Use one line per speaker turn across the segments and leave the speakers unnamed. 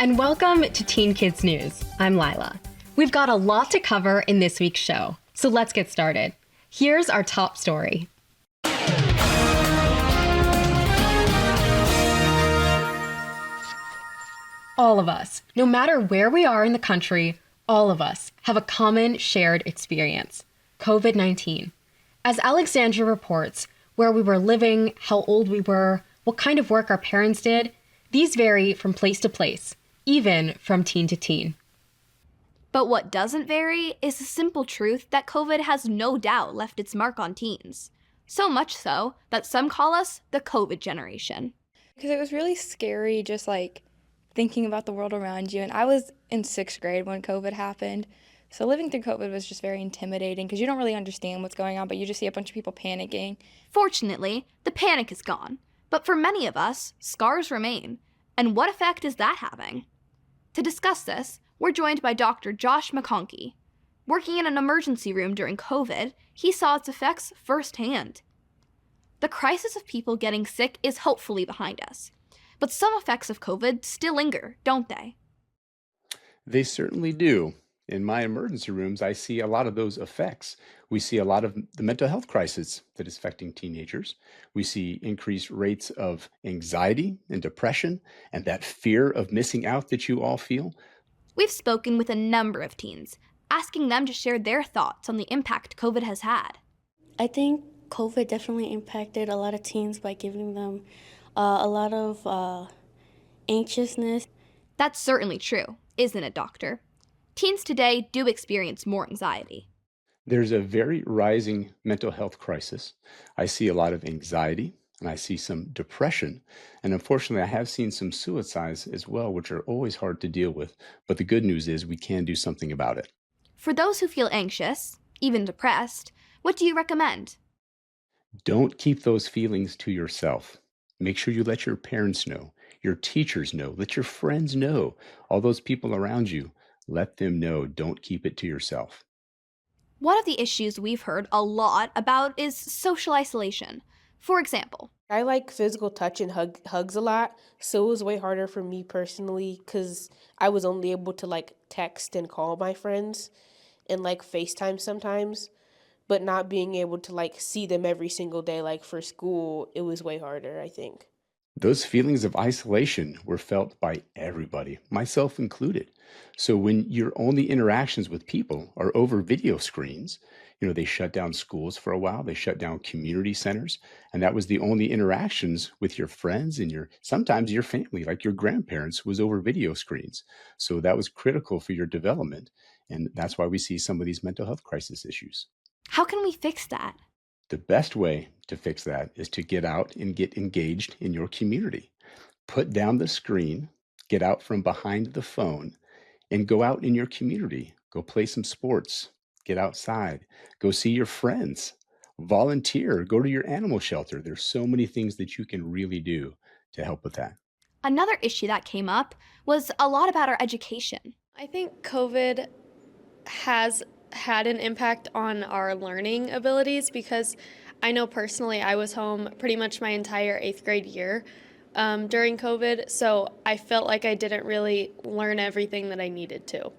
and welcome to Teen Kids News. I'm Lila. We've got a lot to cover in this week's show, so let's get started. Here's our top story. All of us, no matter where we are in the country, all of us have a common shared experience, COVID-19. As Alexandra reports, where we were living, how old we were, what kind of work our parents did, these vary from place to place, even from teen to teen.
But what doesn't vary is the simple truth that COVID has no doubt left its mark on teens. So much so that some call us the COVID generation.
Because it was really scary just thinking about the world around you. And I was in 6th grade when COVID happened. So living through COVID was just very intimidating because you don't really understand what's going on, but you just see a bunch of people panicking.
Fortunately, the panic is gone. But for many of us, scars remain. And what effect is that having? To discuss this, we're joined by Dr. Josh McConkey. Working in an emergency room during COVID, he saw its effects firsthand. The crisis of people getting sick is hopefully behind us. But some effects of COVID still linger, don't they?
They certainly do. In my emergency rooms, I see a lot of those effects. We see a lot of the mental health crisis that is affecting teenagers. We see increased rates of anxiety and depression and that fear of missing out that you all feel.
We've spoken with a number of teens, asking them to share their thoughts on the impact COVID has had.
I think COVID definitely impacted a lot of teens by giving them a lot of anxiousness.
That's certainly true, isn't it, Doctor? Teens today do experience more anxiety.
There's a very rising mental health crisis. I see a lot of anxiety and I see some depression. And unfortunately, I have seen some suicides as well, which are always hard to deal with. But the good news is we can do something about it.
For those who feel anxious, even depressed, what do you recommend?
Don't keep those feelings to yourself. Make sure you let your parents know, your teachers know, let your friends know, all those people around you. Let them know. Don't keep it to yourself.
One of the issues we've heard a lot about is social isolation. For example,
I like physical touch and hugs a lot, so it was way harder for me personally because I was only able to text and call my friends and FaceTime sometimes, but not being able to see them every single day for school, it was way harder, I think.
Those feelings of isolation were felt by everybody, myself included. So when your only interactions with people are over video screens, they shut down schools for a while, they shut down community centers, and that was the only interactions with your friends and sometimes your family, like your grandparents, was over video screens. So that was critical for your development, and that's why we see some of these mental health crisis issues.
How can we fix that?
The best way to fix that is to get out and get engaged in your community. Put down the screen, get out from behind the phone, and go out in your community. Go play some sports, get outside, go see your friends, volunteer, go to your animal shelter. There's so many things that you can really do to help with that.
Another issue that came up was a lot about our education.
I think COVID has had an impact on our learning abilities because I know personally I was home pretty much my entire 8th grade year during COVID, so I felt like I didn't really learn everything that I needed to.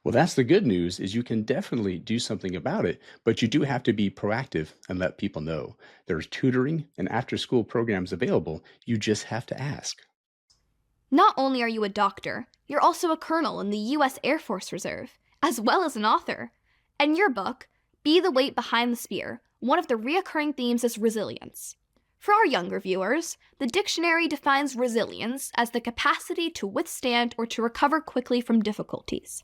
Well, that's the good news is you can definitely do something about it, but you do have to be proactive and let people know. There's tutoring and after-school programs available. You just have to ask.
Not only are you a doctor, you're also a colonel in the U.S. Air Force Reserve, as well as an author. In your book, Be the Weight Behind the Spear, one of the reoccurring themes is resilience. For our younger viewers, the dictionary defines resilience as the capacity to withstand or to recover quickly from difficulties.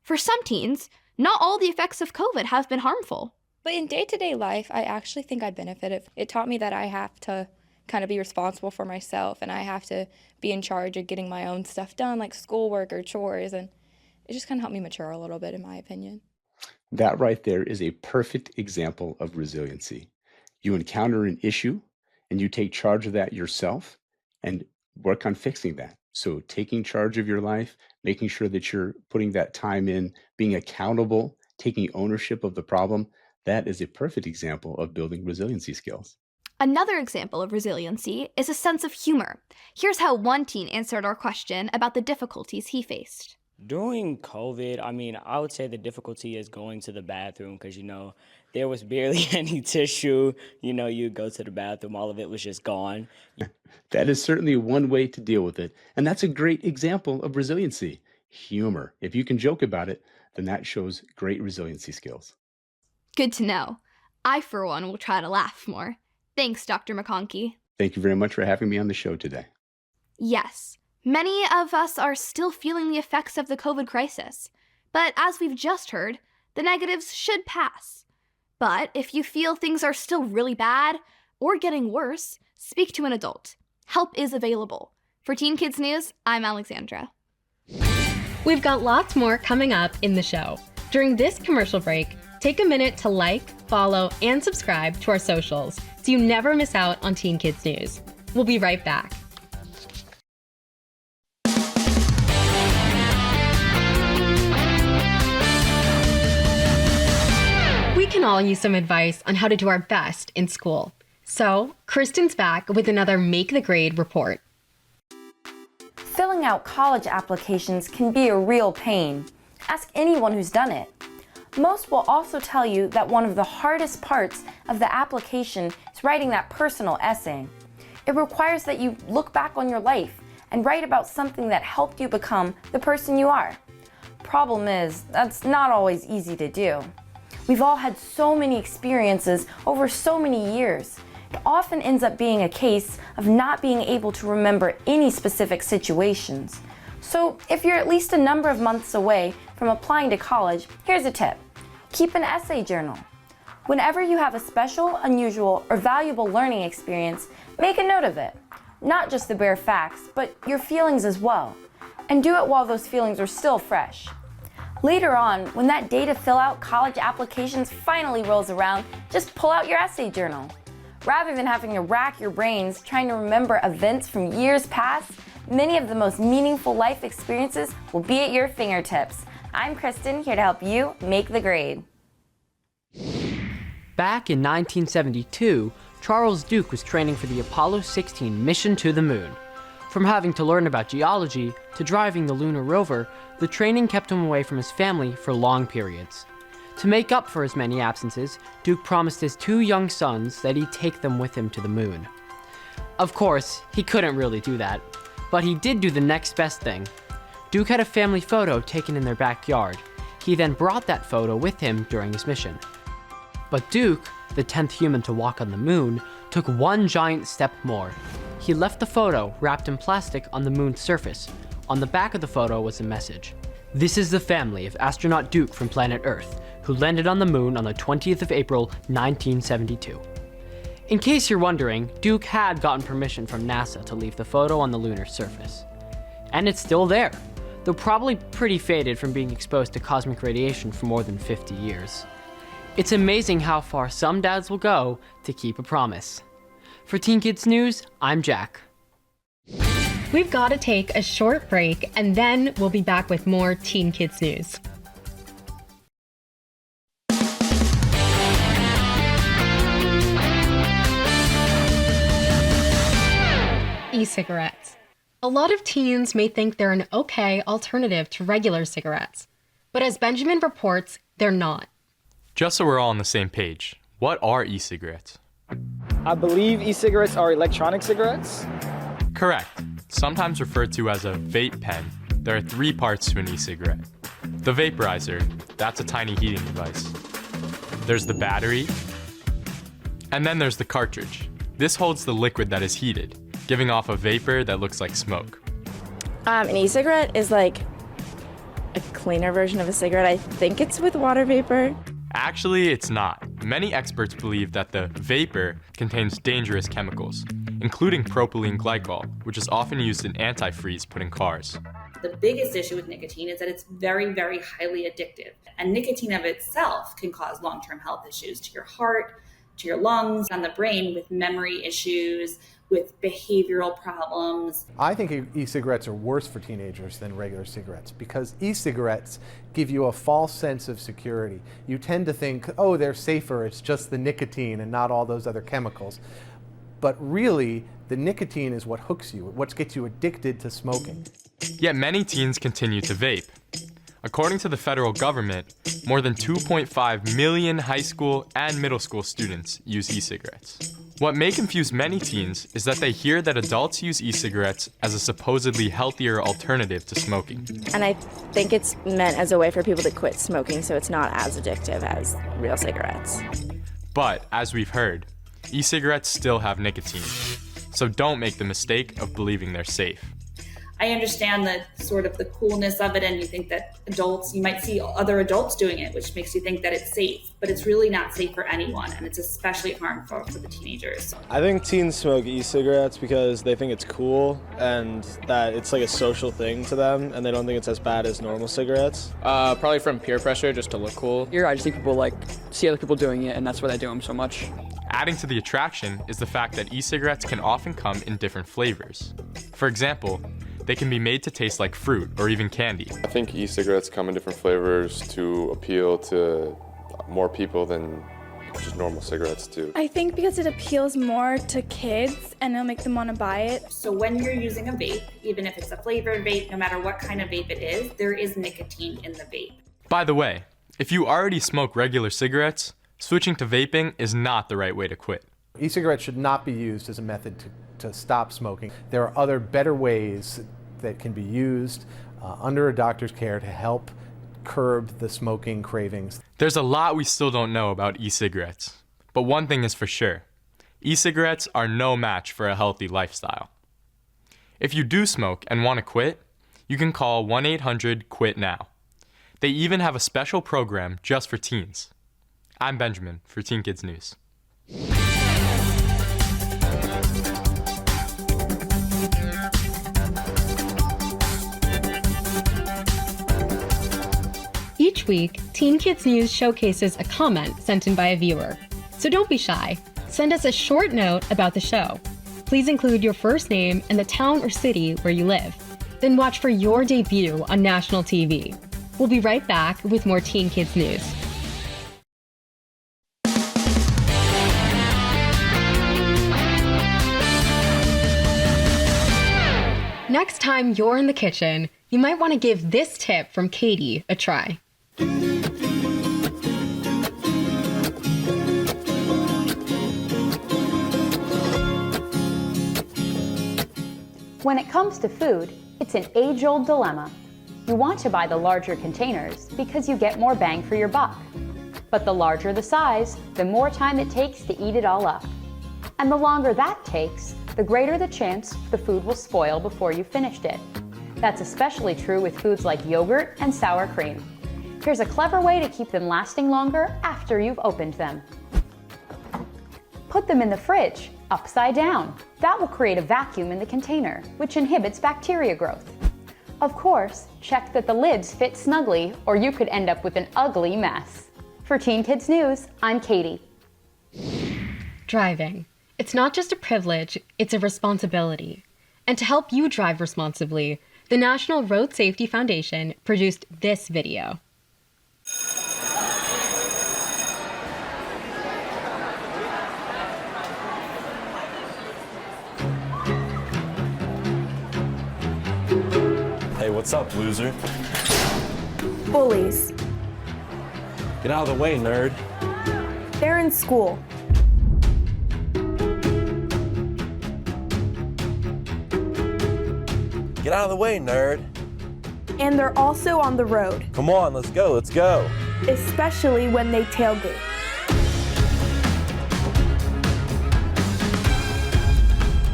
For some teens, not all the effects of COVID have been harmful.
But in day-to-day life, I actually think I benefited. It taught me that I have to kind of be responsible for myself and I have to be in charge of getting my own stuff done, like schoolwork or chores, and it just kind of helped me mature a little bit, in my opinion.
That right there is a perfect example of resiliency. You encounter an issue and you take charge of that yourself and work on fixing that. So taking charge of your life, making sure that you're putting that time in, being accountable, taking ownership of the problem, that is a perfect example of building resiliency skills.
Another example of resiliency is a sense of humor. Here's how one teen answered our question about the difficulties he faced.
During COVID, I would say the difficulty is going to the bathroom because, there was barely any tissue. You go to the bathroom, all of it was just gone.
That is certainly one way to deal with it. And that's a great example of resiliency. Humor. If you can joke about it, then that shows great resiliency skills.
Good to know. I, for one, will try to laugh more. Thanks, Dr. McConkey.
Thank you very much for having me on the show today.
Yes, many of us are still feeling the effects of the COVID crisis. But as we've just heard, the negatives should pass. But if you feel things are still really bad or getting worse, speak to an adult. Help is available. For Teen Kids News, I'm Alexandra.
We've got lots more coming up in the show. During this commercial break, take a minute to like, follow, and subscribe to our socials so you never miss out on Teen Kids News. We'll be right back. We can all use some advice on how to do our best in school. So, Kristen's back with another Make the Grade report.
Filling out college applications can be a real pain. Ask anyone who's done it. Most will also tell you that one of the hardest parts of the application is writing that personal essay. It requires that you look back on your life and write about something that helped you become the person you are. Problem is, that's not always easy to do. We've all had so many experiences over so many years. It often ends up being a case of not being able to remember any specific situations. So if you're at least a number of months away from applying to college, here's a tip. Keep an essay journal. Whenever you have a special, unusual, or valuable learning experience, make a note of it. Not just the bare facts, but your feelings as well. And do it while those feelings are still fresh. Later on, when that day to fill out college applications finally rolls around, just pull out your essay journal. Rather than having to rack your brains trying to remember events from years past, many of the most meaningful life experiences will be at your fingertips. I'm Kristen, here to help you make the grade.
Back in 1972, Charles Duke was training for the Apollo 16 mission to the moon. From having to learn about geology to driving the lunar rover, the training kept him away from his family for long periods. To make up for his many absences, Duke promised his 2 young sons that he'd take them with him to the moon. Of course, he couldn't really do that, but he did do the next best thing. Duke had a family photo taken in their backyard. He then brought that photo with him during his mission. But Duke, the 10th human to walk on the moon, took one giant step more. He left the photo wrapped in plastic on the moon's surface. On the back of the photo was a message. This is the family of astronaut Duke from planet Earth, who landed on the moon on the 20th of April, 1972. In case you're wondering, Duke had gotten permission from NASA to leave the photo on the lunar surface. And it's still there, though probably pretty faded from being exposed to cosmic radiation for more than 50 years. It's amazing how far some dads will go to keep a promise. For Teen Kids News, I'm Jack.
We've got to take a short break, and then we'll be back with more Teen Kids News. E-cigarettes. A lot of teens may think they're an okay alternative to regular cigarettes, but as Benjamin reports, they're not.
Just so we're all on the same page, what are e-cigarettes?
I believe e-cigarettes are electronic cigarettes.
Correct. Sometimes referred to as a vape pen, there are 3 parts to an e-cigarette. The vaporizer, that's a tiny heating device. There's the battery, and then there's the cartridge. This holds the liquid that is heated, giving off a vapor that looks like smoke.
An e-cigarette is like a cleaner version of a cigarette. I think it's with water vapor.
Actually, it's not. Many experts believe that the vapor contains dangerous chemicals, including propylene glycol, which is often used in antifreeze put in cars.
The biggest issue with nicotine is that it's very, very highly addictive. And nicotine of itself can cause long-term health issues to your heart, to your lungs, and the brain with memory issues, with behavioral problems.
I think e-cigarettes are worse for teenagers than regular cigarettes because e-cigarettes give you a false sense of security. You tend to think, oh, they're safer, it's just the nicotine and not all those other chemicals. but really the nicotine is what hooks you, what gets you addicted to smoking.
Yet many teens continue to vape. According to the federal government, more than 2.5 million high school and middle school students use e-cigarettes. What may confuse many teens is that they hear that adults use e-cigarettes as a supposedly healthier alternative to smoking.
And I think it's meant as a way for people to quit smoking so it's not as addictive as real cigarettes.
But, as we've heard, e-cigarettes still have nicotine. So don't make the mistake of believing they're safe.
I understand the sort of the coolness of it, and you think that you might see other adults doing it, which makes you think that it's safe, but it's really not safe for anyone, and it's especially harmful for the teenagers.
I think teens smoke e-cigarettes because they think it's cool and that it's like a social thing to them, and they don't think it's as bad as normal cigarettes.
Probably from peer pressure, just to look cool. Here, I just think people see other people doing it, and that's why they do them so much.
Adding to the attraction is the fact that e-cigarettes can often come in different flavors. For example, they can be made to taste like fruit or even candy.
I think e-cigarettes come in different flavors to appeal to more people than just normal cigarettes do.
I think because it appeals more to kids and it'll make them want to buy it.
So when you're using a vape, even if it's a flavored vape, no matter what kind of vape it is, there is nicotine in the vape.
By the way, if you already smoke regular cigarettes, switching to vaping is not the right way to quit.
E-cigarettes should not be used as a method to stop smoking. There are other better ways that can be used under a doctor's care to help curb the smoking cravings.
There's a lot we still don't know about e-cigarettes, but one thing is for sure. E-cigarettes are no match for a healthy lifestyle. If you do smoke and want to quit, you can call 1-800-QUIT-NOW. They even have a special program just for teens. I'm Benjamin for Teen Kids News.
Each week, Teen Kids News showcases a comment sent in by a viewer. So don't be shy. Send us a short note about the show. Please include your first name and the town or city where you live. Then watch for your debut on national TV. We'll be right back with more Teen Kids News. Next time you're in the kitchen, you might want to give this tip from Katie a try.
When it comes to food, it's an age-old dilemma. You want to buy the larger containers because you get more bang for your buck. But the larger the size, the more time it takes to eat it all up. And the longer that takes, the greater the chance the food will spoil before you finished it. That's especially true with foods like yogurt and sour cream. Here's a clever way to keep them lasting longer after you've opened them. Put them in the fridge, upside down. That will create a vacuum in the container, which inhibits bacteria growth. Of course, check that the lids fit snugly, or you could end up with an ugly mess. For Teen Kids News, I'm Katie.
Driving. It's not just a privilege, it's a responsibility. And to help you drive responsibly, the National Road Safety Foundation produced this video.
Hey, what's up, loser?
Bullies.
Get out of the way, nerd.
They're in school.
Get out of the way, nerd.
And they're also on the road.
Come on, let's go, let's go.
Especially when they tailgate.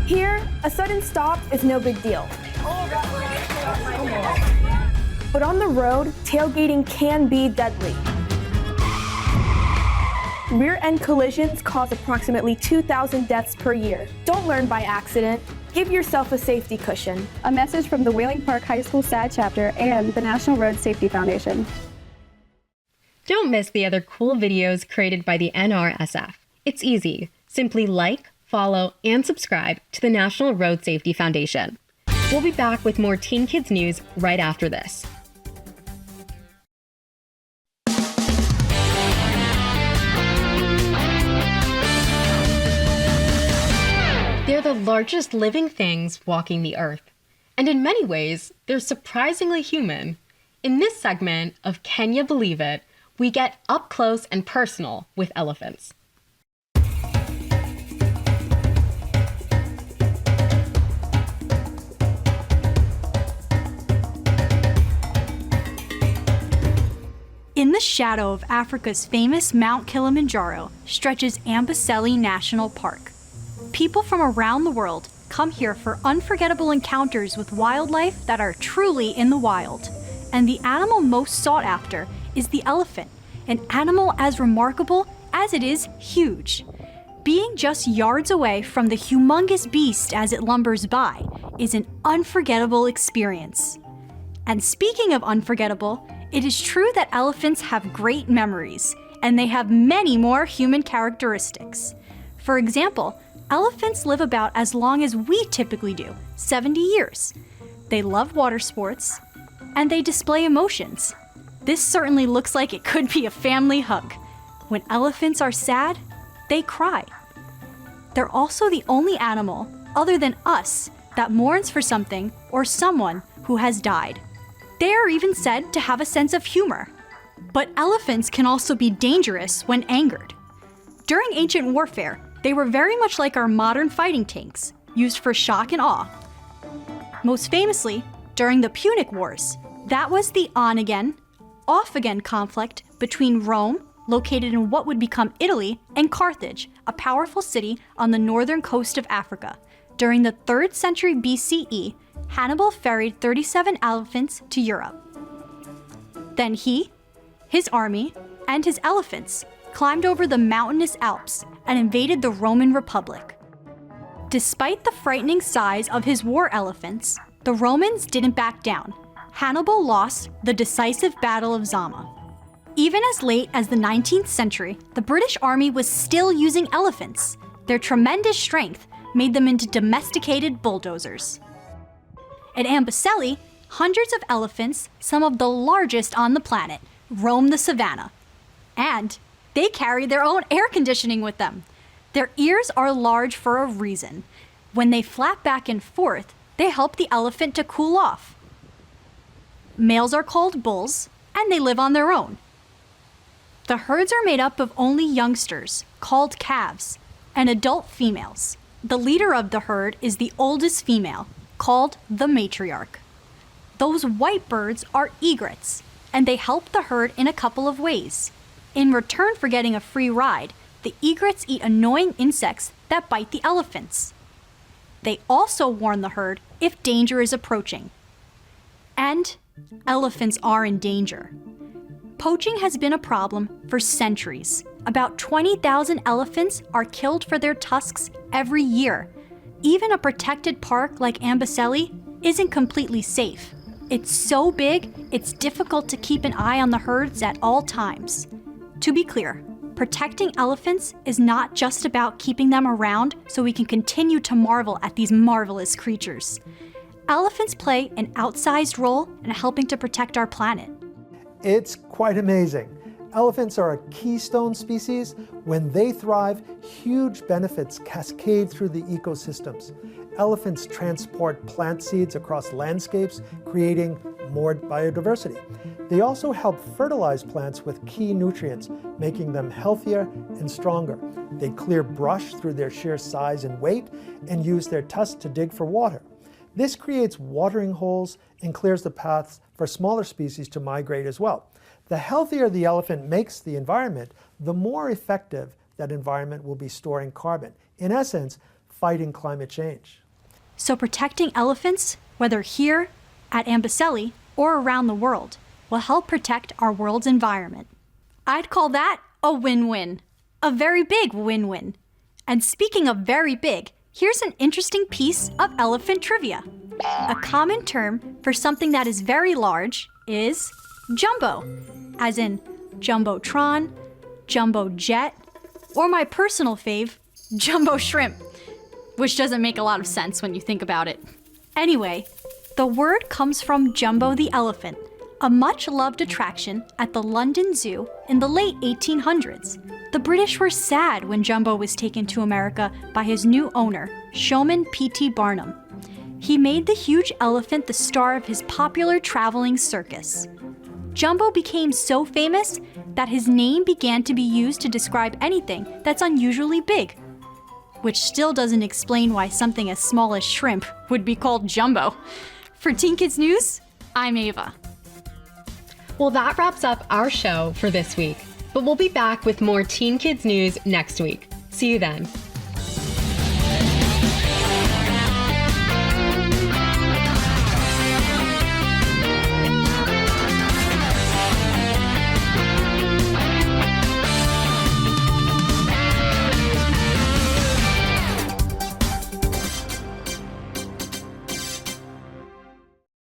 Here, a sudden stop is no big deal. But on the road, tailgating can be deadly. Rear-end collisions cause approximately 2,000 deaths per year. Don't learn by accident. Give yourself a safety cushion.
A message from the Wheeling Park High School SAD chapter and the National Road Safety Foundation.
Don't miss the other cool videos created by the NRSF. It's easy. Simply like, follow, and subscribe to the National Road Safety Foundation. We'll be back with more Teen Kids News right after this. largest living things walking the earth. And in many ways, they're surprisingly human. In this segment of Can You Believe It?, we get up close and personal with elephants.
In the shadow of Africa's famous Mount Kilimanjaro stretches Amboseli National Park. People from around the world come here for unforgettable encounters with wildlife that are truly in the wild. And the animal most sought after is the elephant, an animal as remarkable as it is huge. Being just yards away from the humongous beast as it lumbers by is an unforgettable experience. And speaking of unforgettable, it is true that elephants have great memories, and they have many more human characteristics. For example, elephants live about as long as we typically do, 70 years. They love water sports, and they display emotions. This certainly looks like it could be a family hug. When elephants are sad, they cry. They're also the only animal, other than us, that mourns for something or someone who has died. They are even said to have a sense of humor. But elephants can also be dangerous when angered. During ancient warfare, they were very much like our modern fighting tanks, used for shock and awe. Most famously, during the Punic Wars, that was the on-again, off-again conflict between Rome, located in what would become Italy, and Carthage, a powerful city on the northern coast of Africa. During the 3rd century BCE, Hannibal ferried 37 elephants to Europe. Then he, his army, and his elephants climbed over the mountainous Alps and invaded the Roman Republic. Despite the frightening size of his war elephants, the Romans didn't back down. Hannibal lost the decisive Battle of Zama. Even as late as the 19th century, the British Army was still using elephants. Their tremendous strength made them into domesticated bulldozers. At Amboseli, hundreds of elephants, some of the largest on the planet, roam the savannah. And they carry their own air conditioning with them. Their ears are large for a reason. When they flap back and forth, they help the elephant to cool off. Males are called bulls, and they live on their own. The herds are made up of only youngsters, called calves, and adult females. The leader of the herd is the oldest female, called the matriarch. Those white birds are egrets, and they help the herd in a couple of ways. In return for getting a free ride, the egrets eat annoying insects that bite the elephants. They also warn the herd if danger is approaching. And elephants are in danger. Poaching has been a problem for centuries. About 20,000 elephants are killed for their tusks every year. Even a protected park like Amboseli isn't completely safe. It's so big, it's difficult to keep an eye on the herds at all times. To be clear, protecting elephants is not just about keeping them around so we can continue to marvel at these marvelous creatures. Elephants play an outsized role in helping to protect our planet.
It's quite amazing. Elephants are a keystone species. When they thrive, huge benefits cascade through the ecosystems. Elephants transport plant seeds across landscapes, creating more biodiversity. They also help fertilize plants with key nutrients, making them healthier and stronger. They clear brush through their sheer size and weight and use their tusks to dig for water. This creates watering holes and clears the paths for smaller species to migrate as well. The healthier the elephant makes the environment, the more effective that environment will be storing carbon. In essence, fighting climate change.
So protecting elephants, whether here, at Amboseli, or around the world, will help protect our world's environment. I'd call that a win-win. A very big win-win. And speaking of very big, here's an interesting piece of elephant trivia. A common term for something that is very large is jumbo, as in jumbotron, jumbo jet, or my personal fave, jumbo shrimp, which doesn't make a lot of sense when you think about it. Anyway, the word comes from Jumbo the elephant, a much-loved attraction at the London Zoo in the late 1800s. The British were sad when Jumbo was taken to America by his new owner, showman P.T. Barnum. He made the huge elephant the star of his popular traveling circus. Jumbo became so famous that his name began to be used to describe anything that's unusually big, which still doesn't explain why something as small as shrimp would be called Jumbo. For Teen Kids News, I'm Ava.
Well, that wraps up our show for this week, but we'll be back with more Teen Kids News next week. See you then.